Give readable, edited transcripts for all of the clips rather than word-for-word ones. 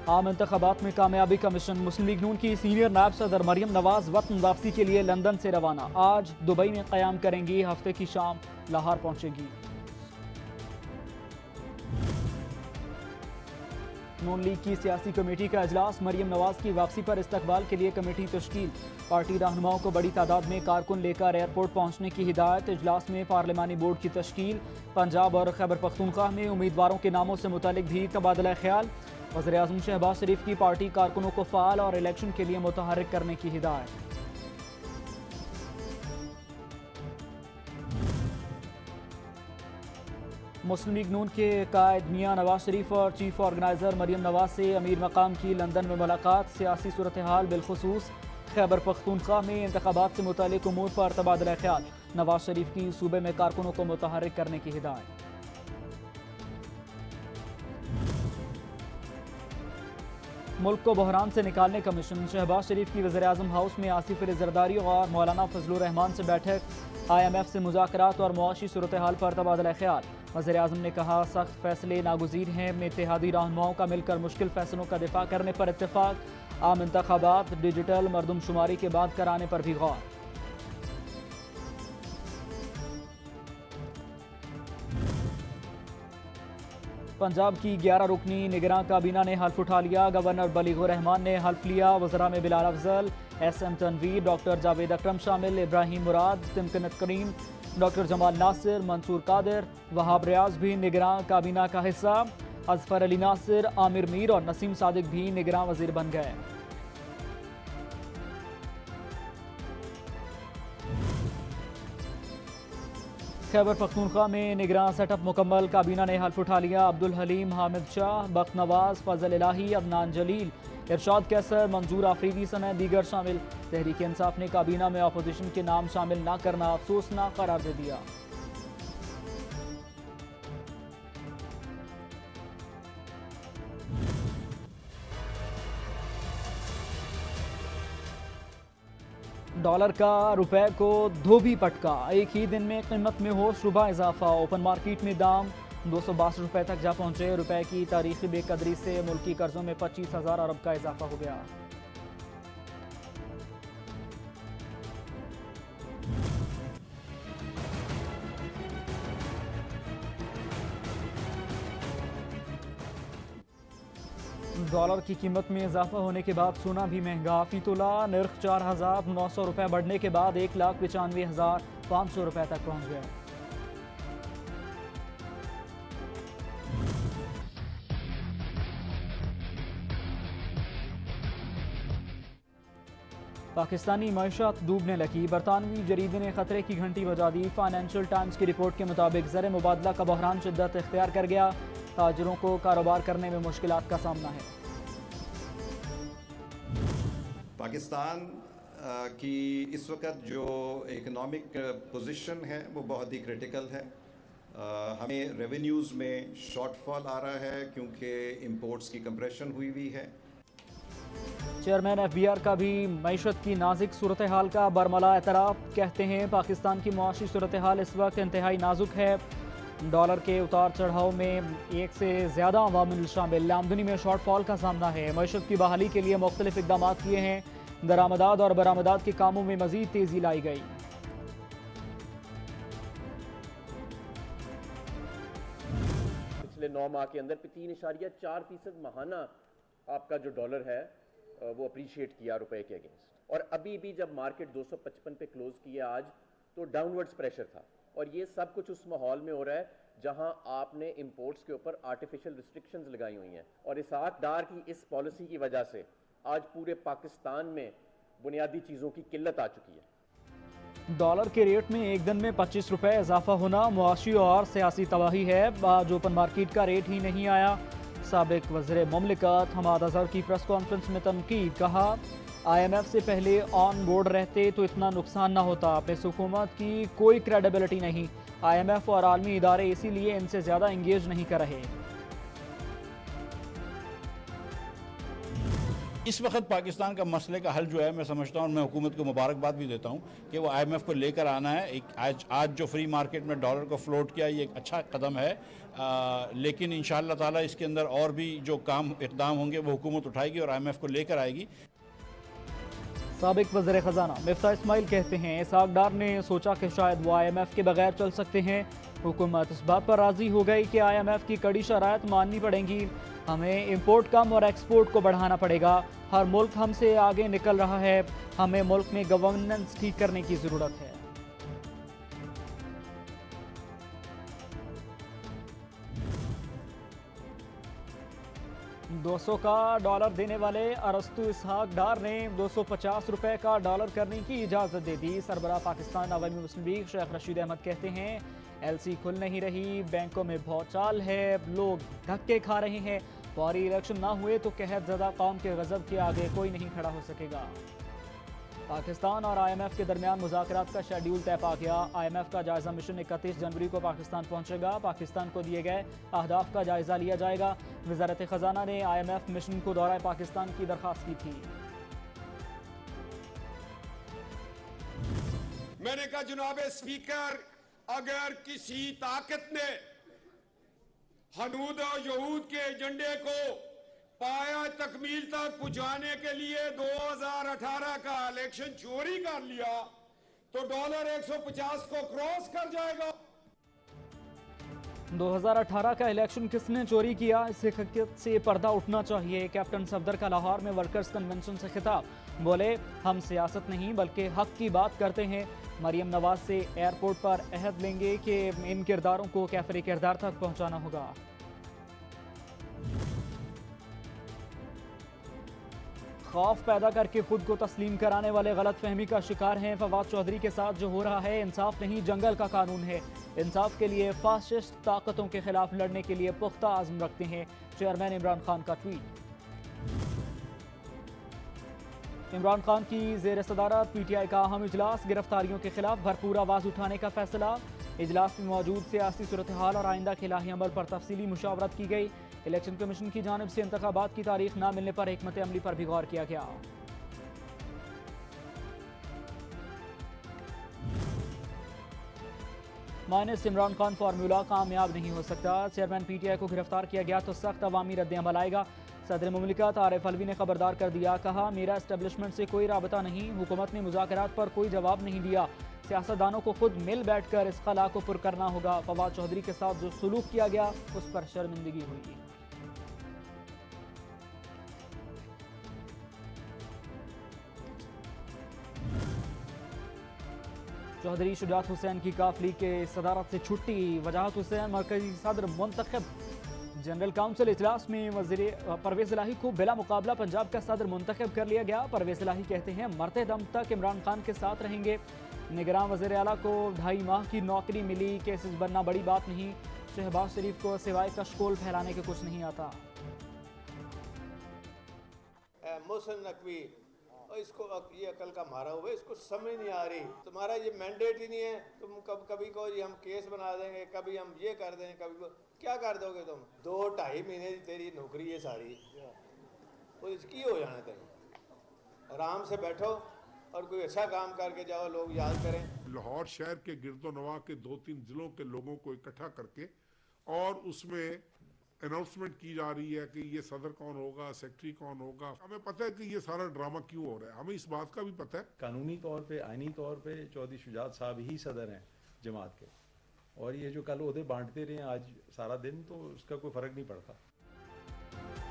आम इंतखाबात में कामयाबी का मिशन। मुस्लिम लीग नून की सीनियर नायब सदर मरियम नवाज वतन वापसी के लिए लंदन से रवाना। आज दुबई में क़याम करेंगी, हफ्ते की शाम लाहौर पहुंचेगी। नून लीग की सियासी कमेटी का इजलास। मरियम नवाज की वापसी पर इस्तकबाल के लिए कमेटी तश्कील। पार्टी रहनुमाओं को बड़ी तादाद में कारकुन लेकर एयरपोर्ट पहुंचने की हिदायत। इजलास में पार्लिमानी बोर्ड की तश्कील। पंजाब और खैबर पख्तूनख्वा में उम्मीदवारों के नामों से मुतालिक भी तबादला ख्याल। वज़ीर-ए-आज़म शहबाज शरीफ की पार्टी कारकुनों को फ़ाल और इलेक्शन के लिए मुतहर्रिक करने की हिदायत। मुस्लिम लीग नून के कायद मियां नवाज शरीफ और चीफ ऑर्गेनाइज़र मरियम नवाज से अमीर मकाम की लंदन में मुलाकात। सियासी सूरत हाल बिलखुसूस खैबर पख्तूनख्वा में इंतखाबात से मुतालिक उमूर पर तबादला ख्याल। नवाज शरीफ की सूबे में कारकुनों को मुतहर्रिक करने की हिदायत। मुल्क को बहरान से निकालने का मिशन। शहबाज शरीफ की वज़ीर-ए-आज़म हाउस में आसिफ अली जरदारी और मौलाना फजलुर रहमान से बैठक। IMF से मुज़ाकरात और मुआशी सूरत हाल पर तबादला ख्याल। वज़ीर-ए-आज़म ने कहा, सख्त फैसले नागुज़ीर हैं। में इत्तेहादी रहनुमाओं का मिलकर मुश्किल फैसलों का दिफा करने पर इत्तेफाक। आम इंतखाबात डिजिटल मरदमशुमारी के बाद कराने पर भी गौर। पंजाब की 11 रुकनी निगरान काबीना ने हल्फ उठा लिया। गवर्नर बलीगुर रहमान ने हल्फ लिया। वज़रा में बिलाल अफजल, SM तनवीर, डॉक्टर जावेद अकरम शामिल। इब्राहिम मुराद, तिमकनत करीम, डॉक्टर जमाल नासिर, मंसूर कादिर, वहाब रियाज भी निगरान काबीना का हिस्सा। अजफर अली नासिर, आमिर मीर और नसीम सादिक भी निगरान वजीर बन गए। खैबर पख्तूनख्वा में निगरान सेटअप मुकम्मल। काबीना ने हल्फ उठा लिया। अब्दुल हलीम, हामिद शाह, बख्त नवाज, फजल इलाही, अदनान जलील, इरशाद कैसर, मंजूर आफरीदी समेत दीगर शामिल। तहरीक इंसाफ ने काबीना में अपोजिशन के नाम शामिल न करना अफसोसनाक करार दे दिया। डॉलर का रुपए को धोबी पटका। एक ही दिन में कीमत में हो शुबा इजाफा। ओपन मार्केट में दाम 262 रुपए तक जा पहुंचे। रुपए की तारीखी बेकदरी से मुल्की कर्जों में 25,000 अरब का इजाफा हो गया। डॉलर की कीमत में इजाफा होने के बाद सोना भी महंगा। फी तोला नर्ख 4,900 रुपए बढ़ने के बाद 1,95,500 रुपए तक पहुंच गया। पाकिस्तानी मईशत डूबने लगी। बरतानवी जरीदे ने खतरे की घंटी बजा दी। फाइनेंशियल टाइम्स की रिपोर्ट के मुताबिक ज़र मुबादला का बहरान शिद्दत इख्तियार कर गया। ताजरों को कारोबार करने में मुश्किलात का सामना है। पाकिस्तान की इस वक्त जो इकोनॉमिक पोजीशन है वो बहुत ही क्रिटिकल है। हमें रेवेन्यूज़ में शॉर्टफॉल आ रहा है क्योंकि इंपोर्ट्स की कंप्रेशन हुई है। चेयरमैन FBR का भी मईशत की नाजुक सूरत हाल का बरमला एतराफ़। कहते हैं पाकिस्तान की मुआशी सूरत हाल इस वक्त इंतहाई नाजुक है। डॉलर के उतार चढ़ाव में एक से ज़्यादा अवामिल शामिल। आमदनी में शॉर्टफॉल का सामना है। मईशत की बहाली के लिए मुख्तलिफ इकदाम किए हैं। दरामदात और बरामदात के कामों में मजीद तेज़ी लाई गई। पिछले 9 माह के अंदर 3.4% महाना आपका जो डॉलर है वो अप्रिशिएट किया रुपए के अगेंस्ट। और अभी भी जब मार्केट 255 पे क्लोज किया आज, तो डाउनवर्ड्स प्रेशर था। और ये सब कुछ उस माहौल में हो रहा है जहां आपने इंपोर्ट्स के ऊपर आर्टिफिशियल रिस्ट्रिक्शंस लगाई हुई हैं। और इसाक डार की इस पॉलिसी की वजह से आज पूरे पाकिस्तान में बुनियादी चीज़ों की किल्लत आ चुकी है। डॉलर के रेट में एक दिन में 25 रुपए इजाफा होना मुआशी और सियासी तबाही है। आज ओपन मार्केट का रेट ही नहीं आया। साबिक वज़ीर मुमलिकत हमाद अज़हर की प्रेस कॉन्फ्रेंस में तनकीद। कहा, IMF से पहले ऑन बोर्ड रहते तो इतना नुकसान ना होता। इस हुकूमत की कोई क्रेडिबिलिटी नहीं। IMF और आलमी इदारे इसीलिए इनसे ज़्यादा इंगेज नहीं कर रहे। इस वक्त पाकिस्तान का मसले का हल जो है, मैं समझता हूँ, मैं हुकूमत को मुबारकबाद भी देता हूँ कि वो IMF को लेकर आना है। आज जो फ्री मार्केट में डॉलर को फ्लोट किया, ये एक अच्छा कदम है। लेकिन इंशाअल्लाह ताला इसके अंदर और भी जो इक़दाम होंगे वो हुकूमत उठाएगी और IMF को लेकर आएगी। साबिक वज़ीर ख़जाना मिफ्ता इस्माइल कहते हैं इसहाक डार ने सोचा कि शायद वो IMF के बगैर चल सकते हैं। हुकूमत इस बात पर राज़ी हो गई कि IMF की कड़ी शराइत माननी पड़ेंगी। हमें इंपोर्ट कम और एक्सपोर्ट को बढ़ाना पड़ेगा। हर मुल्क हमसे आगे निकल रहा है। हमें मुल्क में गवर्नेंस ठीक करने की ज़रूरत है। $200 का डॉलर देने वाले अरस्तु इसहाक डार ने $250 का डॉलर करने की इजाज़त दे दी। सरबराह पाकिस्तान अवामी मुस्लिम लीग शेख रशीद अहमद कहते हैं LC खुल नहीं रही, बैंकों में भौचाल है, लोग धक्के खा रहे हैं। फौरी इलेक्शन ना हुए तो कहत ज़दा कौम के गज़ब के आगे कोई नहीं खड़ा हो सकेगा। पाकिस्तान और IMF के दरमियान मुज़ाकरात का शेड्यूल तय पा गया। IMF का जायज़ा मिशन 31 जनवरी को पाकिस्तान पहुंचेगा। पाकिस्तान को दिए गए अहदाफ का जायज़ा लिया जाएगा। वज़ारत ख़जाना ने IMF मिशन को दौरा पाकिस्तान की दरख्वास्त की थी। मैंने कहा जनाब स्पीकर, अगर किसी ताकत ने हनूद और यहूद के एजेंडे को पाया तकमील तक पहुंचाने के लिए 2018 का इलेक्शन चोरी कर लिया तो डॉलर 150 को क्रॉस कर जाएगा। 2018 का इलेक्शन किसने चोरी किया, इस हकीकत से पर्दा उठना चाहिए। कैप्टन सफदर का लाहौर में वर्कर्स कन्वेंशन से खिताब, बोले हम सियासत नहीं बल्कि हक की बात करते हैं। मरियम नवाज से एयरपोर्ट पर अहद लेंगे कि इन किरदारों को कैफरे किरदार तक पहुंचाना होगा। खौफ पैदा करके खुद को तस्लीम कराने वाले गलत फहमी का शिकार हैं। फवाद चौधरी के साथ जो हो रहा है इंसाफ नहीं जंगल का कानून है। इंसाफ के लिए फासिस्ट ताकतों के खिलाफ लड़ने के लिए पुख्ता आज़म रखते हैं। चेयरमैन इमरान खान का ट्वीट। इमरान खान की ज़ेर सदारत PTI का अहम इजलास, गिरफ्तारियों के खिलाफ भरपूर आवाज़ उठाने का फैसला। इजलास में मौजूद सियासी सूरत हाल और आइंदा के इलाही अमल पर तफसीली मुशावरत की गई। इलेक्शन कमीशन की जानिब से इंतखाबात की तारीख न मिलने पर हिकमत अमली पर भी गौर किया गया। माइनस इमरान खान फार्मूला कामयाब नहीं हो सकता। चेयरमैन PTI को गिरफ्तार किया गया तो सख्त अवामी रद्द अमल आएगा। सदर मुमलिकत आरिफ अलवी ने खबरदार कर दिया, कहा मेरा एस्टेब्लिशमेंट से कोई राबता नहीं। हुकूमत ने मुज़ाकरात पर कोई जवाब नहीं दिया। सियासतदानों को खुद मिल बैठ कर इस खला को पुर करना होगा। फवाद चौधरी के साथ जो सलूक किया गया उस पर शर्मिंदगी हुई। चौधरी शुजात हुसैन की काफ लीग के सदारत से छुट्टी। वजाहत हुसैन मरकजी सदर मुंतखब। जनरल काउंसिल इजलास में परवेज इलाही को बिला मुकाबला पंजाब का सदर मुंतखब कर लिया गया। परवेज इलाही कहते हैं मरते दम तक इमरान खान के साथ रहेंगे। निगरान वज़ीर आला को 2.5 माह की नौकरी मिली, केसेस बनना बड़ी बात नहीं। शहबाज शरीफ को सिवाय कशकोल फैलाने के कुछ नहीं आता। मोहसिन नकवी इसको ये अकल का मारा हुआ है, इसको समझ नहीं आ रही। तुम्हारा ये मैंडेट ही नहीं है। तुम कभी कहो जी हम केस बना देंगे, कभी हम ये कर देंगे, कभी क्या कर दोगे तुम। 2-2.5 महीने की तेरी नौकरी है सारी, तो इसकी हो जाना चाहिए। आराम से बैठो और कोई अच्छा काम करके जाओ, लोग याद करें। लाहौर शहर के गिरदोनवा के 2-3 जिलों के लोगों को इकट्ठा करके और उसमें अनाउंसमेंट की जा रही है कि ये सदर कौन होगा, सेक्रेटरी कौन होगा। हमें पता है कि ये सारा ड्रामा क्यों हो रहा है, हमें इस बात का भी पता है। कानूनी तौर पे, आईनी तौर पे चौधरी शुजात साहब ही सदर हैं जमात के, और ये जो कल ओहदे बांटते रहे आज सारा दिन, तो उसका कोई फ़र्क नहीं पड़ता।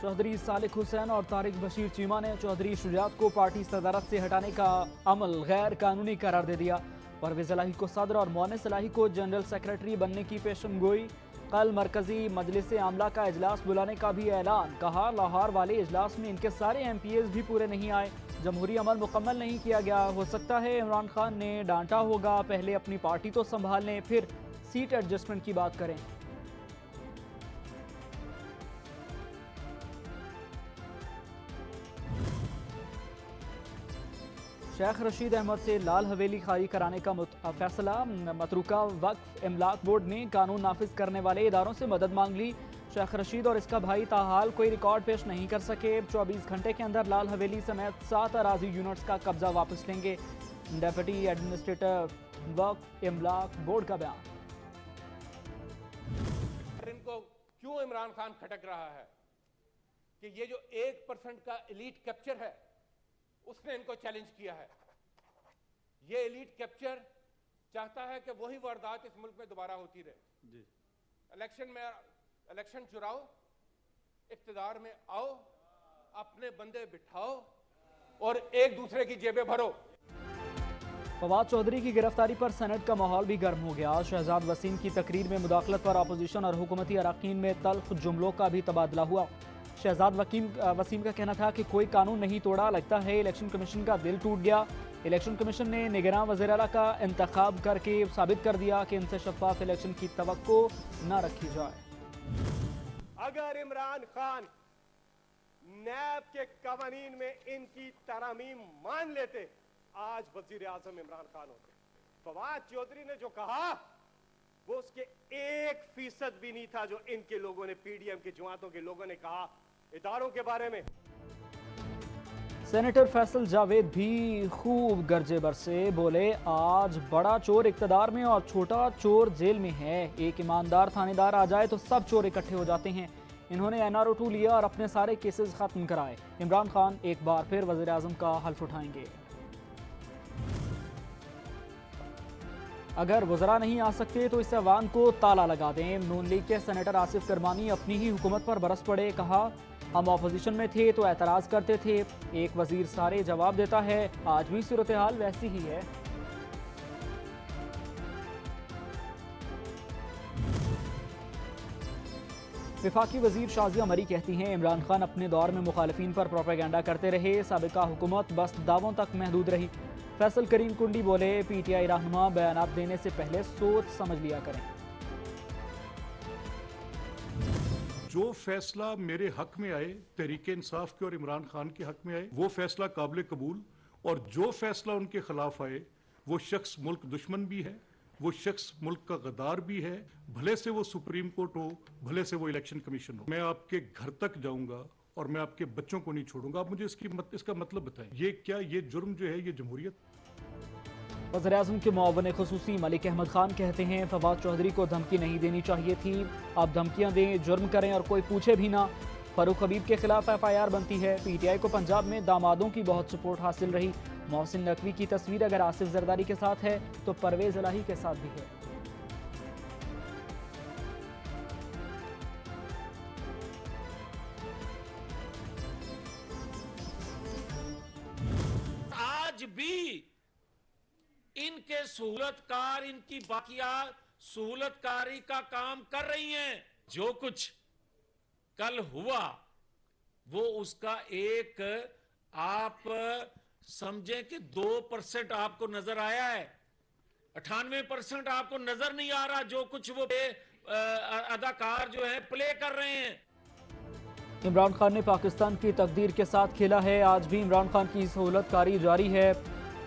चौधरी सालिक हुसैन और तारिक बशीर चीमा ने चौधरी शुजात को पार्टी सदारत से हटाने का अमल गैर कानूनी करार दे दिया। परवेज इलाही को सदर और मोनिस इलाही को जनरल सेक्रेटरी बनने की पेशन गोई। कल मरकजी मजलिस आमला का इजलास बुलाने का भी ऐलान। कहा लाहौर वाले इजलास में इनके सारे MPs भी पूरे नहीं आए। जमहूरी अमल मुकम्मल नहीं किया गया। हो सकता है इमरान खान ने डांटा होगा, पहले अपनी पार्टी तो संभाल लें, फिर सीट एडजस्टमेंट की बात करें। शेख रशीद अहमद से लाल हवेली खाली कराने का फैसला। मतरूका वक्फ इमलाक बोर्ड ने कानून नाफिज करने वाले इदारों से मदद मांग ली। शेख रशीद और इसका भाई ताहाल कोई रिकॉर्ड पेश नहीं कर सके। 24 घंटे के अंदर लाल हवेली समेत 7 अराजी यूनिट्स का कब्जा वापस लेंगे। डेप्यूटी एडमिनिस्ट्रेटर वक्फ इमलाक बोर्ड का बयान। इनको क्यों इमरान खान खटक रहा है कि ये जो 1% का एलीट कैप्चर है उसने इनको चैलेंज किया है। ये एलीट कैप्चर चाहता है कि वही वारदात इस मुल्क में दोबारा होती रहे जी। इलेक्शन चुराओ, इख्तिदार में आओ, अपने बंदे बिठाओ और एक दूसरे की जेबें भरो। फवाद चौधरी की गिरफ्तारी पर सेनेट का माहौल भी गर्म हो गया। शहजाद वसीम की तकरीर में मुदाखलत पर अपोजिशन और हुकूमती अरकान में तल्ख जुमलों का भी तबादला हुआ। शहजाद वसीम का कहना था कि कोई कानून नहीं तोड़ा, लगता है इलेक्शन कमीशन का दिल टूट गया। इलेक्शन कमीशन ने निगरान वज़ीर आला का इंतखाब करके साबित कर दिया कि इनसे शफाफ इलेक्शन की तवक्को न रखी जाए। अगर इमरान खान नैब के कवानीन में इनकी तरमीम मान लेते, आज वजीर आजम इमरान खान होते। फवाद चौधरी ने जो कहा वो उसके 1% भी नहीं था जो इनके लोगों ने, पीडीएम की जमातों के लोगों ने कहा इदारों के बारे में। सेनेटर फैसल जावेद भी खूब गरजे बरसे, बोले आज बड़ा चोर इक़्तिदार में और छोटा चोर जेल में है। एक ईमानदार थानेदार आ जाए तो सब चोर इकट्ठे हो जाते हैं। इन्होंने NRO2 लिया और अपने सारे केसेस खत्म कराए। इमरान खान एक बार फिर वज़ीर आज़म का हल्फ उठाएंगे। अगर वज़रा नहीं आ सकते तो इस ऐवान को ताला लगा दें। नून लीग के सेनेटर आसिफ करमानी अपनी ही हुकूमत पर बरस पड़े। कहा हम ऑपोजिशन में थे तो एतराज़ करते थे, एक वजीर सारे जवाब देता है, आज भी सूरत हाल वैसी ही है। वफाकी वजीर शाजिया मरी कहती हैं इमरान खान अपने दौर में मुखालिफिन पर प्रोपेगेंडा करते रहे, साबिका हुकूमत बस दावों तक महदूद रही। फैसल करीम कुंडी बोले PTI रहनुमा बयानात देने से पहले सोच समझ लिया करें। जो फैसला मेरे हक में आए, तहरीक इंसाफ के और इमरान खान के हक में आए, वो फैसला काबिल कबूल, और जो फैसला उनके खिलाफ आए वो शख्स मुल्क दुश्मन भी है, वो शख्स मुल्क का गद्दार भी है, भले से वो सुप्रीम कोर्ट हो, भले से वो इलेक्शन कमीशन हो। मैं आपके घर तक जाऊंगा और मैं आपके बच्चों को नहीं छोड़ूंगा। आप मुझे इसका मतलब बताएं, ये क्या, ये जुर्म जो है, ये जमहूरियत? वज़ीर-ए-आज़म के मुआविन खुसूसी मलिक अहमद खान कहते हैं फवाद चौधरी को धमकी नहीं देनी चाहिए थी, आप धमकियां दें, जुर्म करें और कोई पूछे भी ना। फारूक हबीब के खिलाफ FIR बनती है। PTI को पंजाब में दामादों की बहुत सपोर्ट हासिल रही। मोहसिन नकवी की तस्वीर अगर आसिफ जरदारी के साथ है तो परवेज इलाही के साथ भी है। आज भी इनके सहूलतकार इनकी बाकिया सहूलतकारी का काम कर रही हैं। जो कुछ कल हुआ वो उसका एक आप समझें कि 2% आपको नजर आया है, 98% आपको नजर नहीं आ रहा जो कुछ वो अदाकार जो है प्ले कर रहे हैं। इमरान खान ने पाकिस्तान की तकदीर के साथ खेला है, आज भी इमरान खान की सहूलतकारी जारी है।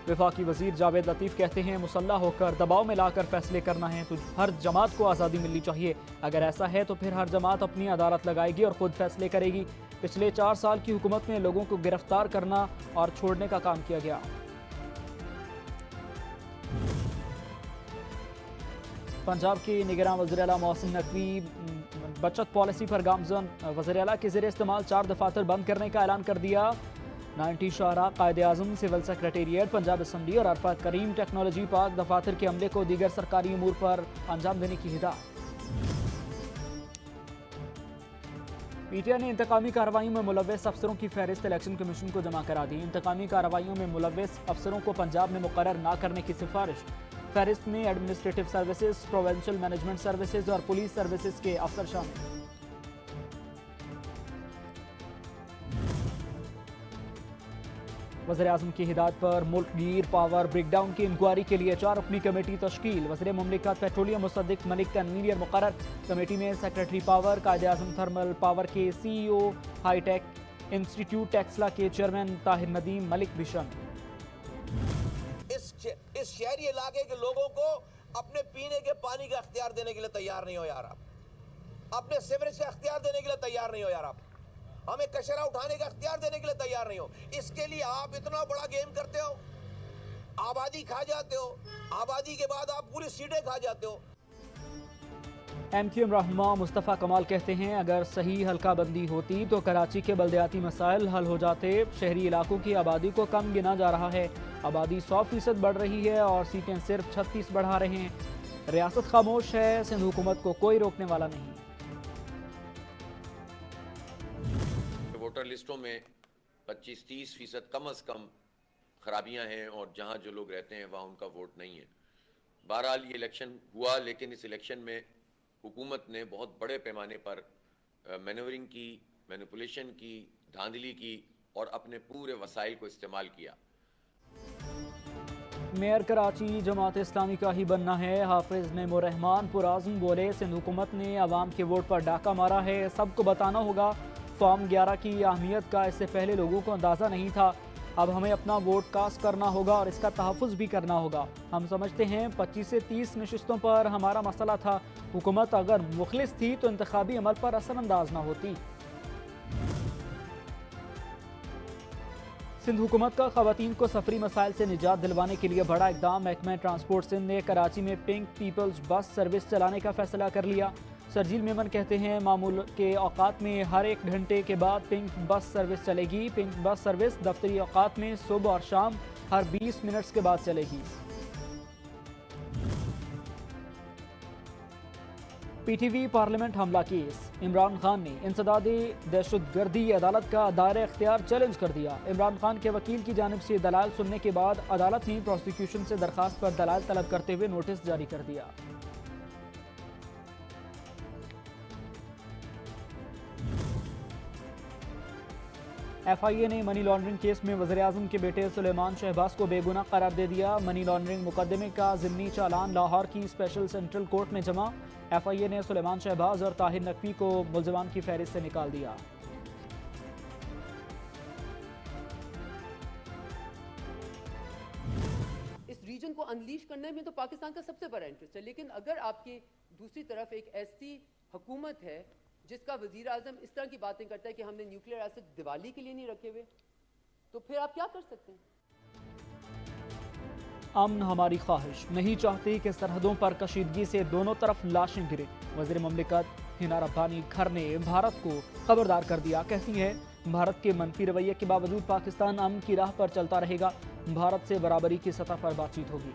वफाकी वजीर जावेद लतीफ़ कहते हैं मुसल्ला होकर दबाव में लाकर फैसले करना है तो हर जमात को आज़ादी मिलनी चाहिए। अगर ऐसा है तो फिर हर जमात अपनी अदालत लगाएगी और खुद फैसले करेगी। पिछले 4 साल की हुकूमत में लोगों को गिरफ्तार करना और छोड़ने का काम किया गया। पंजाब के निगरान वज़ीर आला मोहसिन नकवी बचत पॉलिसी पर गामजन। वज़ीर आला के ज़रिए इस्तेमाल 4 दफातर बंद करने का ऐलान कर दिया। 90 शाहरा, कायदे-आज़म, सिविल सेक्रेटेरिएट, पंजाब असम्बली और अरफात करीम टेक्नोलॉजी पार्क दफातर के अमले को दीगर सरकारी उमूर पर अंजाम देने की हिदायत। PTI ने इंतकामी कार्रवाइयों में मुलव्वस अफसरों की फहरिस्त इलेक्शन कमीशन को जमा करा दी। इंतकामी कार्रवाइयों में मुलव्वस अफसरों को पंजाब में मुकर्रर न करने की सिफारिश। फहरिस्त में administrative services, provincial management services और पुलिस सर्विसेज के अफसर शामिल। वज़ीर-ए-आज़म की हिदायत पर मुल्क गिर पावर ब्रेकडाउन की इंक्वायरी के लिए 4 रुकनी कमेटी तश्कील। वज़ीर मुमलिकत पेट्रोलियम मुसद्दिक मलिक कन्वीनियर मुकर्रर। कमेटी में सेक्रेटरी पावर, कायदे-आज़म थर्मल पावर के CEO, हाईटेक इंस्टीट्यूट टेक्सला के चेयरमैन ताहिर नदीम मलिक भी शामिल। इस शहरी इलाके के लोगों को अपने पीने के पानी का अख्तियार देने के लिए तैयार नहीं हो यार आप। अपने सीवरेज का अख्तियार देने के लिए तैयार नहीं हो यार, आप हमें कचरा उठाने का अख्तियार देने के लिए तैयार नहीं हो। इसके लिए आप इतना बड़ा गेम करते हो, आबादी खा जाते हो, आबादी के बाद आप पूरी सीटें खा जाते हो। MQM रहनुमा मुस्तफ़ा कमाल कहते हैं, अगर सही हल्का बंदी होती तो कराची के बल्दियाती मसाइल हल हो जाते। शहरी इलाकों की आबादी को कम गिना जा रहा है। आबादी 100% बढ़ रही है और सीटें सिर्फ 36 बढ़ा रहे हैं। रियासत खामोश है, सिंध हुकूमत को कोई रोकने वाला नहीं। वोटर लिस्टों में 25-30% कम अज़ कम खराबियां हैं और जहां जो लोग रहते हैं वहां उनका वोट नहीं है। बहरहाल ये इलेक्शन हुआ, लेकिन इस इलेक्शन में हुकूमत ने बहुत बड़े पैमाने पर मैनूवरिंग की, मैनिपुलेशन की, धांधली की और अपने पूरे वसाइल को इस्तेमाल किया। मेयर कराची जमात इस्लामी का ही बनना है। हाफिज मेमुर रहमान पुराज़म बोले, सिंध हुकूमत ने अवाम के वोट पर डाका मारा है। सबको बताना होगा फॉर्म 11 की अहमियत का इससे पहले लोगों को अंदाज़ा नहीं था। अब हमें अपना वोट कास्ट करना होगा और इसका तहफ़्फ़ुज़ भी करना होगा। हम समझते हैं 25 से 30 नशिस्तों पर हमारा मसला था। हुकूमत अगर मुखलिस थी तो इंतखाबी अमल पर असरअंदाज ना होती। सिंध हुकूमत का ख़वातीन को सफरी मसाइल से निजात दिलवाने के लिए बड़ा इक़दाम। महकमा ट्रांसपोर्ट सिंध ने कराची में पिंक पीपल्स बस सर्विस चलाने का फैसला कर लिया। सरजील मेमन कहते हैं, मामूल के औकात में हर 1 घंटे के बाद पिंक बस सर्विस चलेगी। पिंक बस सर्विस दफ्तरी औकात में सुबह और शाम हर 20 मिनट्स के बाद चलेगी। PTV पार्लियामेंट हमला केस। इमरान खान ने इंसदादे दहशतगर्दी अदालत का दायरा इख्तियार चैलेंज कर दिया। इमरान खान के वकील की जानिब से दलाल सुनने के बाद अदालत ने प्रोसिक्यूशन से दरखास्त पर दलाल तलब करते हुए नोटिस जारी कर दिया। FIA ने मनी लॉन्ड्रिंग केस में वज़ीर-ए-आज़म के बेटे सुलेमान शहबाज को बेगुनाह करार दे दिया। मनी लॉन्ड्रिंग मुकदमे का ज़िमनी चालान लाहौर की स्पेशल सेंट्रल कोर्ट में जमा। FIA ने सुलेमान शहबाज और ताहिर नकवी को मुल्ज़िमान की फहरिस्त से निकाल दिया। इस रीजन को अनलीश करने में तो पाकिस्तान का सबसे बड़ा इंटरेस्ट है, लेकिन अगर आपकी दूसरी तरफ एक ऐसी हुकूमत है जिसका वजीर आजम इस तरह की बातें करता है कि हमने न्यूक्लियर एसिड दिवाली के लिए नहीं रखे हुए, तो फिर आप क्या कर सकते हैं? अमन हमारी ख्वाहिश, नहीं चाहती कि सरहदों पर कशीदगी से दोनों तरफ लाशें गिरे। वज़ीर ममलिकत हिना रब्बानी घर ने भारत को खबरदार कर दिया। कहती है, भारत के मनफी रवैये के बावजूद पाकिस्तान अमन की राह पर चलता रहेगा। भारत से बराबरी की सतह पर बातचीत होगी।